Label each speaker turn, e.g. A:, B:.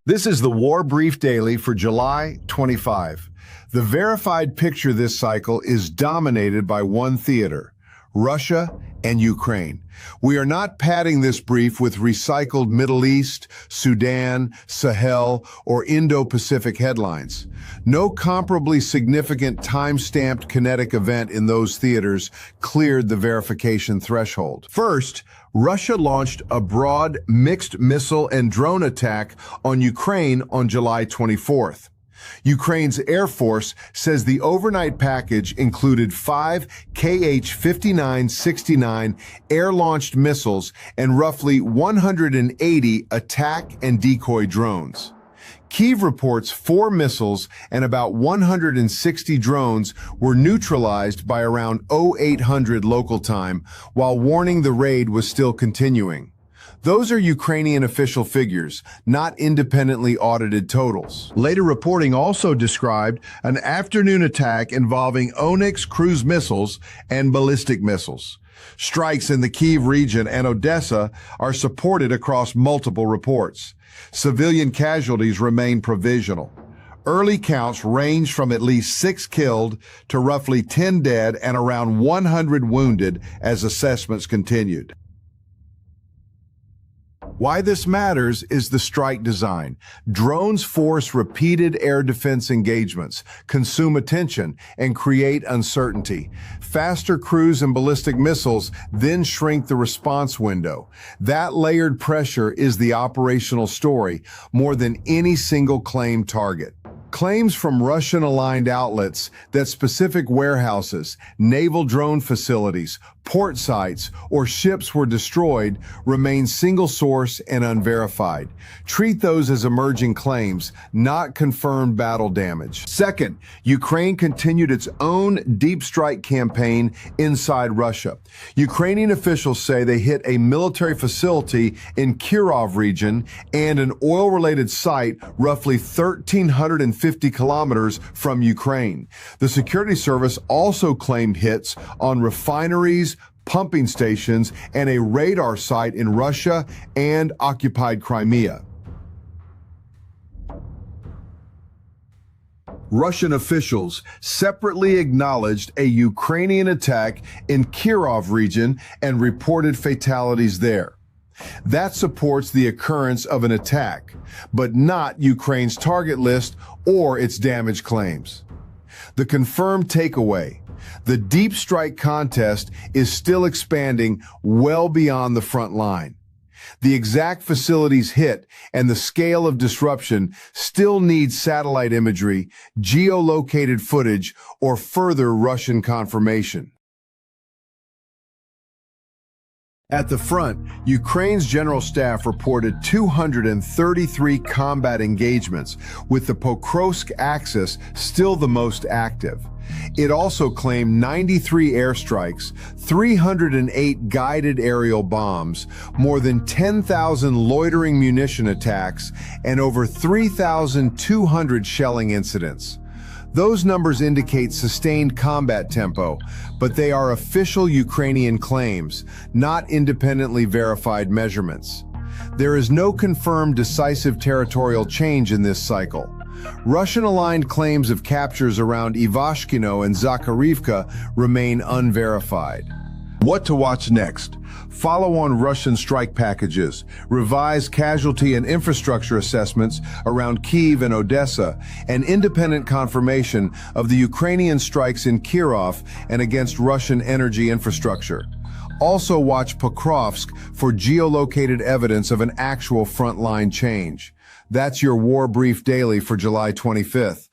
A: This is the War Brief Daily for July 25. The verified picture this cycle is dominated by one theater, Russia and Ukraine. We are not padding this brief with recycled Middle East, Sudan, Sahel, or Indo-Pacific headlines. No comparably significant time-stamped kinetic event in those theaters cleared the verification threshold. First, Russia launched a broad mixed missile and drone attack on Ukraine on July 24th. Ukraine's Air Force says the overnight package included 5 Kh-59-69 air-launched missiles and roughly 180 attack and decoy drones. Kyiv reports 4 missiles and about 160 drones were neutralized by around 0800 local time, while warning the raid was still continuing. Those are Ukrainian official figures, not independently audited totals. Later reporting also described an afternoon attack involving Onyx cruise missiles and ballistic missiles. Strikes in the Kyiv region and Odessa are supported across multiple reports. Civilian casualties remain provisional. Early counts range from at least 6 killed to roughly 10 dead and around 100 wounded as assessments continued. Why this matters is the strike design. Drones force repeated air defense engagements, consume attention, and create uncertainty. Faster cruise and ballistic missiles then shrink the response window. That layered pressure is the operational story, more than any single claimed target. Claims from Russian-aligned outlets that specific warehouses, naval drone facilities, port sites, or ships were destroyed remain single-source and unverified. Treat those as emerging claims, not confirmed battle damage. Second, Ukraine continued its own deep strike campaign inside Russia. Ukrainian officials say they hit a military facility in Kyiv region and an oil-related site roughly 1,350 kilometers from Ukraine. The security service also claimed hits on refineries, pumping stations, and a radar site in Russia and occupied Crimea. Russian officials separately acknowledged a Ukrainian attack in Kyiv region and reported fatalities there. That supports the occurrence of an attack, but not Ukraine's target list or its damage claims. The confirmed takeaway: the deep strike contest is still expanding well beyond the front line. The exact facilities hit and the scale of disruption still needs satellite imagery, geolocated footage, or further Russian confirmation. At the front, Ukraine's general staff reported 233 combat engagements, with the Pokrovsk axis still the most active. It also claimed 93 airstrikes, 308 guided aerial bombs, more than 10,000 loitering munition attacks, and over 3,200 shelling incidents. Those numbers indicate sustained combat tempo, but they are official Ukrainian claims, not independently verified measurements. There is no confirmed decisive territorial change in this cycle. Russian-aligned claims of captures around Ivashkino and Zakharivka remain unverified. What to watch next? Follow on Russian strike packages, revised casualty and infrastructure assessments around Kyiv and Odessa, and independent confirmation of the Ukrainian strikes in Kyiv and against Russian energy infrastructure. Also watch Pokrovsk for geolocated evidence of an actual frontline change. That's your War Brief Daily for July 25th.